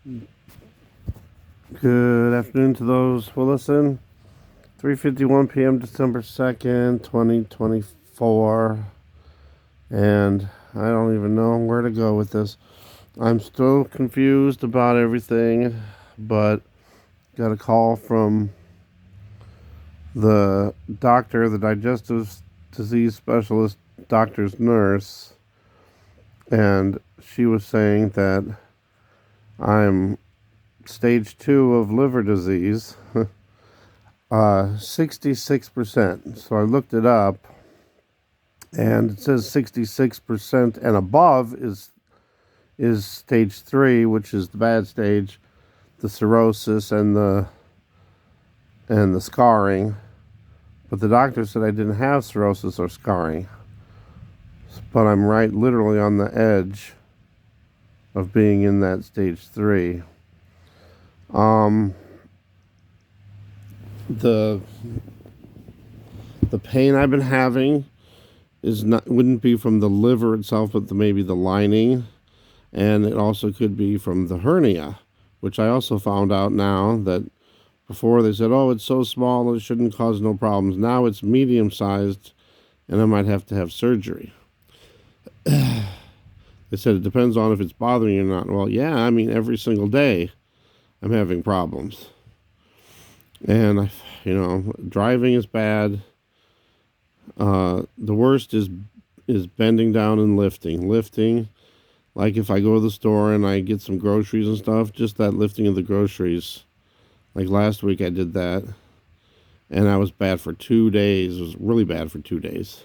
Good afternoon to those who listen. 3:51 p.m. December 2nd, 2024. And I don't even know where to go with this. I'm still confused about everything, but got a call from the doctor, the digestive disease specialist, doctor's nurse, and she was saying that I'm stage 2 of liver disease. 66%. So I looked it up, and it says 66% and above is stage 3, which is the bad stage, the cirrhosis and the scarring. But the doctor said I didn't have cirrhosis or scarring. But I'm right literally on the edge of being in that stage 3. The pain I've been having wouldn't be from the liver itself, but maybe the lining, and it also could be from the hernia, which I also found out now that before they said, oh, it's so small it shouldn't cause no problems. Now it's medium sized, and I might have to have surgery. They said it depends on if it's bothering you or not. Well, yeah, I mean every single day I'm having problems. And, driving is bad. The worst is bending down and lifting. Lifting, like if I go to the store and I get some groceries and stuff, just that lifting of the groceries. Like last week I did that. And I was bad for 2 days. It was really bad for 2 days.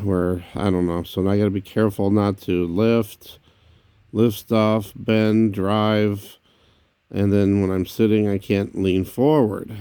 Where, I don't know. So now I got to be careful not to lift stuff, bend, drive. And then when I'm sitting, I can't lean forward.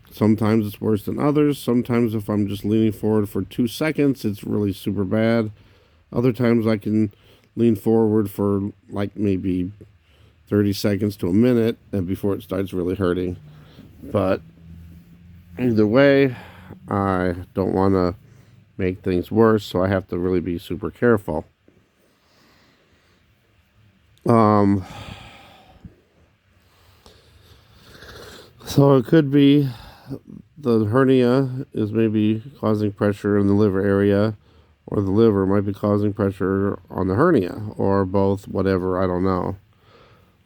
Sometimes it's worse than others. Sometimes if I'm just leaning forward for 2 seconds, it's really super bad. Other times I can lean forward for like maybe 30 seconds to a minute and before it starts really hurting. But either way, I don't want to make things worse, so I have to really be super careful. So it could be the hernia is maybe causing pressure in the liver area, or the liver might be causing pressure on the hernia, or both, whatever, I don't know.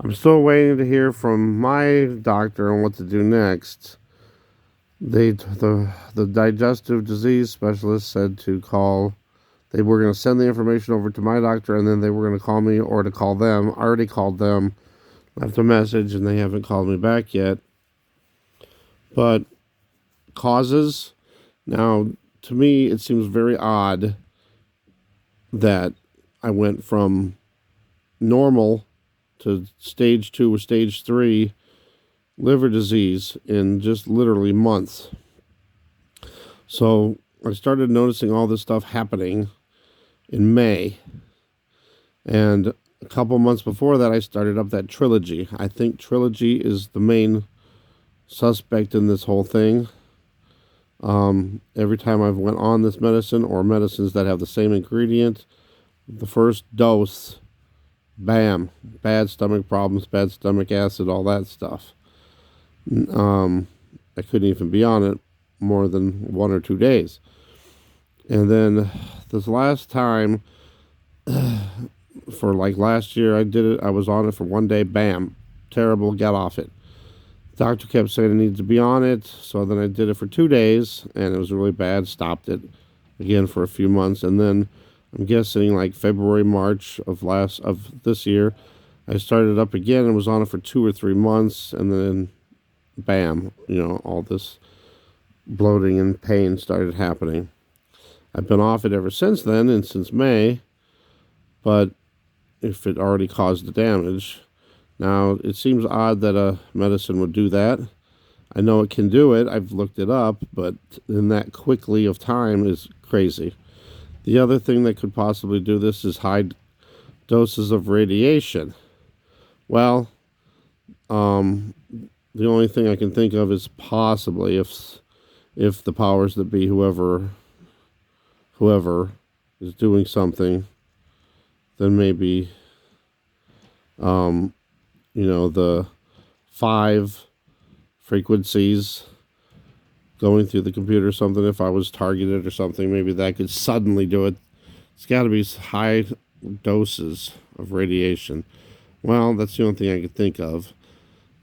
I'm still waiting to hear from my doctor on what to do next. The digestive disease specialist said to call. They were going to send the information over to my doctor, and then they were going to call me or to call them. I already called them, left a message, and they haven't called me back yet. But causes, now, to me, it seems very odd that I went from normal to stage 2 or stage 3 liver disease in just literally months. So I started noticing all this stuff happening in May. And a couple months before that, I started up that Trilogy. I think Trilogy is the main suspect in this whole thing. Every time I've went on this medicine or medicines that have the same ingredient, the first dose, bam, bad stomach problems, bad stomach acid, all that stuff. I couldn't even be on it more than 1 or 2 days. And then this last time, for like last year, I did it. I was on it for 1 day, bam, terrible, got off it. Doctor kept saying I needed to be on it, so then I did it for 2 days, and it was really bad. Stopped it again for a few months, and then I'm guessing like February, March of this year, I started up again and was on it for 2 or 3 months, and then bam, all this bloating and pain started happening. I've been off it ever since then, and since May, but if it already caused the damage. Now, it seems odd that a medicine would do that. I know it can do it. I've looked it up, but in that quickly of time is crazy. The other thing that could possibly do this is high doses of radiation. Well, the only thing I can think of is possibly if the powers that be, whoever is doing something, then maybe The 5 frequencies going through the computer or something. If I was targeted or something, maybe that could suddenly do it. It's got to be high doses of radiation. Well, that's the only thing I could think of.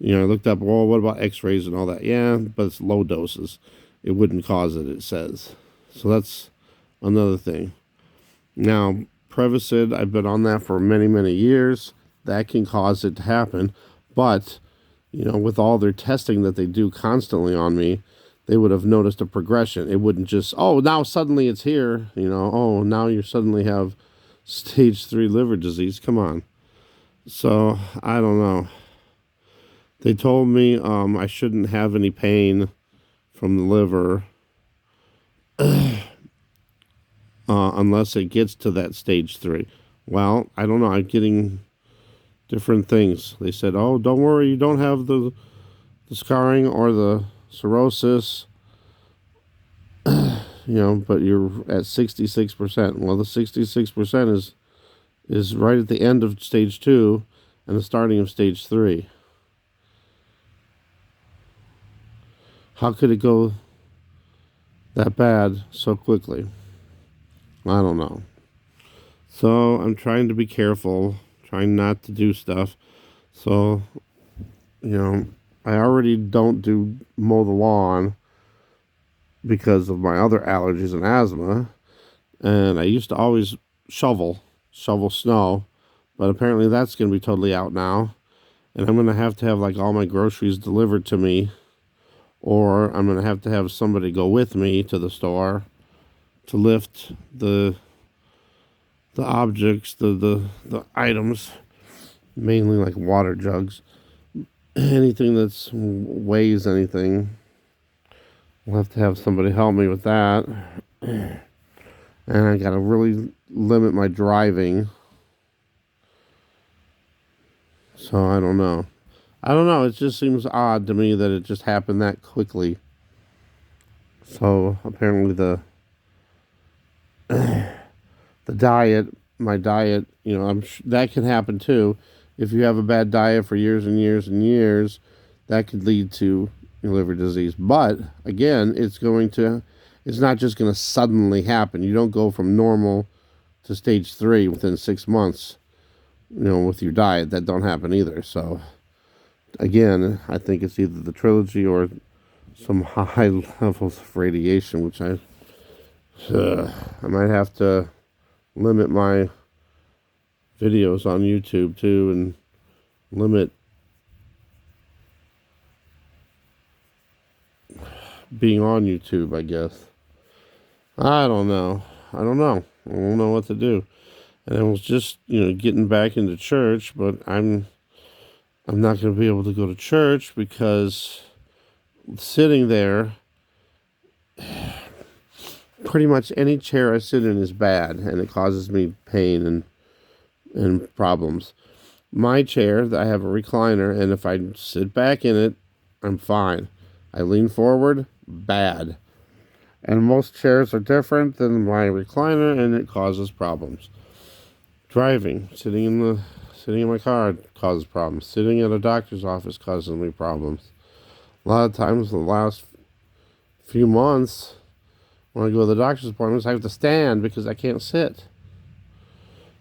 I looked up, well, what about x-rays and all that? Yeah, but it's low doses. It wouldn't cause it, it says. So that's another thing. Now, Prevacid, I've been on that for many, many years. That can cause it to happen. But, with all their testing that they do constantly on me, they would have noticed a progression. It wouldn't just, oh, now suddenly it's here. Oh, now you suddenly have stage 3 liver disease. Come on. So, I don't know. They told me I shouldn't have any pain from the liver unless it gets to that stage 3. Well, I don't know. I'm getting different things. They said, oh, don't worry. You don't have the scarring or the cirrhosis, but you're at 66%. Well, the 66% is right at the end of stage 2 and the starting of stage 3. How could it go that bad so quickly? I don't know. So I'm trying to be careful, trying not to do stuff. So, I already don't mow the lawn because of my other allergies and asthma. And I used to always shovel snow, but apparently that's going to be totally out now. And I'm going to have like all my groceries delivered to me, or I'm going to have somebody go with me to the store to lift the objects, the items, mainly like water jugs, anything that weighs anything. We'll have to have somebody help me with that. And I got to really limit my driving. So I don't know. It just seems odd to me that it just happened that quickly. So apparently the diet, my diet, that can happen too. If you have a bad diet for years and years and years, that could lead to liver disease. But again, it's not just going to suddenly happen. You don't go from normal to stage 3 within 6 months, with your diet. That don't happen either. So again, I think it's either the trilogy or some high levels of radiation, which I might have to limit my videos on YouTube too, and limit being on YouTube, I guess. I don't know. I don't know what to do. And I was just, getting back into church, but I'm not going to be able to go to church because sitting there, pretty much any chair I sit in is bad, and it causes me pain and problems. My chair, I have a recliner, and if I sit back in it, I'm fine. I lean forward, bad. And most chairs are different than my recliner, and it causes problems. Driving, sitting in my car causes problems. Sitting at a doctor's office causes me problems. A lot of times, the last few months, when I go to the doctor's appointments, I have to stand because I can't sit.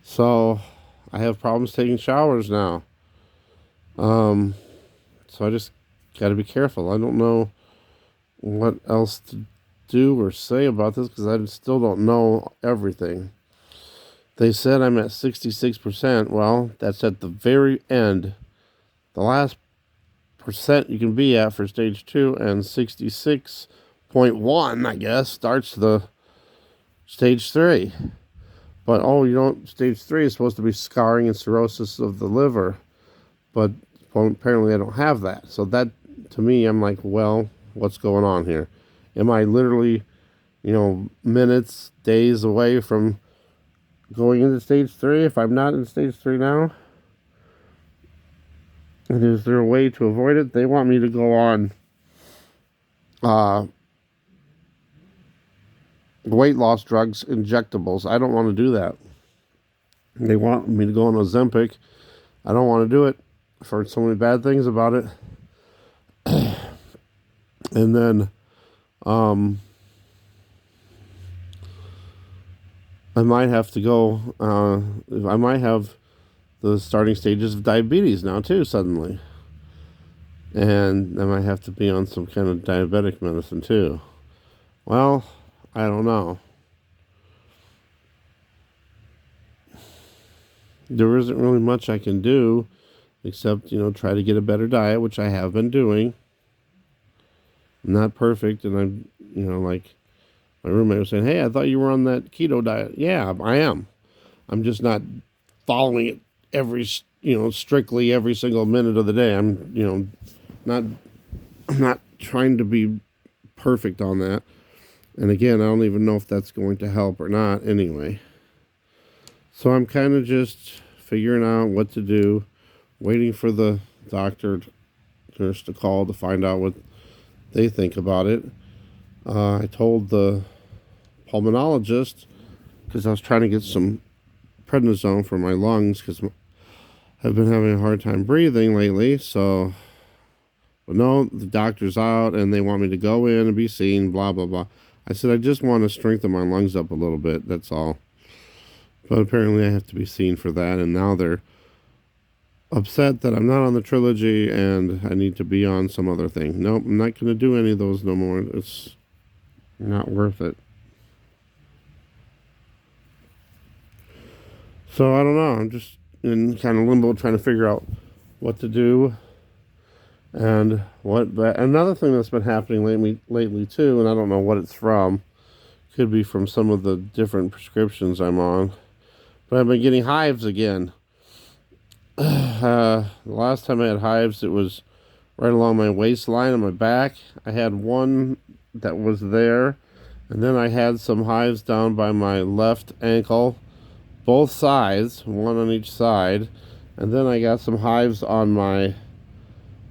So I have problems taking showers now. So I just got to be careful. I don't know what else to do or say about this because I still don't know everything. They said I'm at 66%. Well, that's at the very end. The last percent you can be at for stage 2, and 66.1, I guess, starts the stage 3. But stage 3 is supposed to be scarring and cirrhosis of the liver. But apparently I don't have that. So that, to me, I'm like, well, what's going on here? Am I literally, minutes, days away from going into stage 3 if I'm not in stage 3 now? And is there a way to avoid it? They want me to go on weight loss drugs, injectables. I don't want to do that. They want me to go on Ozempic, I don't want to do it. I've heard so many bad things about it. And then I might have to go. I might have the starting stages of diabetes now too suddenly, and I might have to be on some kind of diabetic medicine too. Well, I don't know. There isn't really much I can do except, try to get a better diet, which I have been doing. I'm not perfect, and I'm, like my roommate was saying, "Hey, I thought you were on that keto diet." Yeah, I am. I'm just not following it strictly every single minute of the day. Not I'm not trying to be perfect on that. And again, I don't even know if that's going to help or not anyway. So I'm kind of just figuring out what to do, waiting for the nurse to call to find out what they think about it. I told the pulmonologist, because I was trying to get some prednisone for my lungs, because I've been having a hard time breathing lately. So, but no, the doctor's out and they want me to go in and be seen, blah, blah, blah. I said, I just want to strengthen my lungs up a little bit, that's all. But apparently I have to be seen for that, and now they're upset that I'm not on the trilogy and I need to be on some other thing. Nope, I'm not going to do any of those no more. It's not worth it. So I don't know. I'm just in kind of limbo trying to figure out what to do. And but another thing that's been happening lately too, and I don't know what it's from. Could be from some of the different prescriptions I'm on. But I've been getting hives again. The last time I had hives, it was right along my waistline on my back. I had one that was there, and then I had some hives down by my left ankle, both sides, one on each side, and then I got some hives on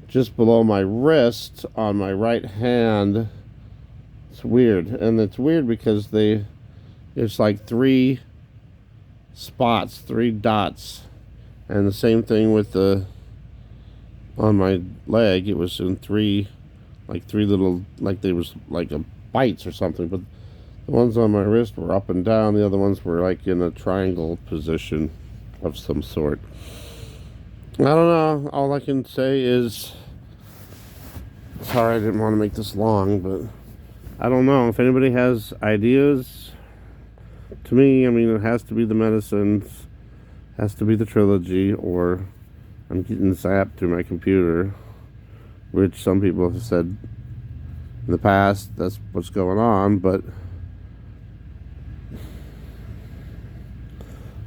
just below my wrist on my right hand. It's weird, and it's weird because it's like 3 spots, 3 dots. And the same thing with on my leg. It was in 3 little, like they was like a bites or something. But the ones on my wrist were up and down. The other ones were like in a triangle position of some sort. I don't know. All I can say is, sorry I didn't want to make this long, but I don't know. If anybody has ideas, to me, I mean, it has to be the medicines. Has to be the trilogy, or I'm getting zapped through my computer, which some people have said in the past that's what's going on, but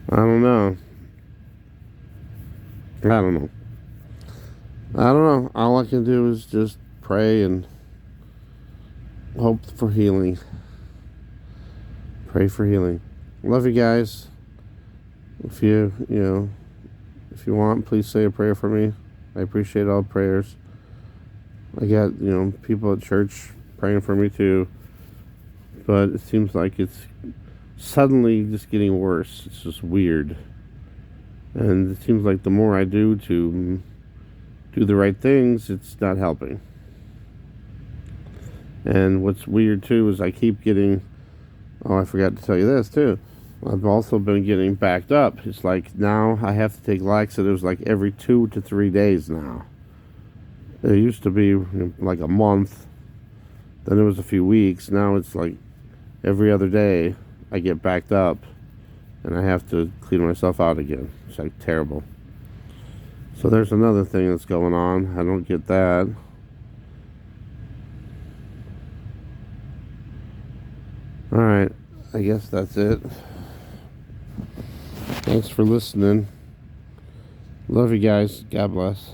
I don't know. I don't know. All I can do is just pray and hope for healing. Pray for healing. Love you guys. If you want, please say a prayer for me. I appreciate all prayers. I got, people at church praying for me too. But it seems like it's suddenly just getting worse. It's just weird. And it seems like the more I do to do the right things, it's not helping. And what's weird too is I keep getting, I forgot to tell you this too. I've also been getting backed up. It's like now I have to take laxatives like every 2 to 3 days now. It used to be like a month. Then it was a few weeks. Now it's like every other day I get backed up and I have to clean myself out again. It's like terrible. So there's another thing that's going on. I don't get that. Alright, I guess that's it. Thanks for listening. Love you guys. God bless.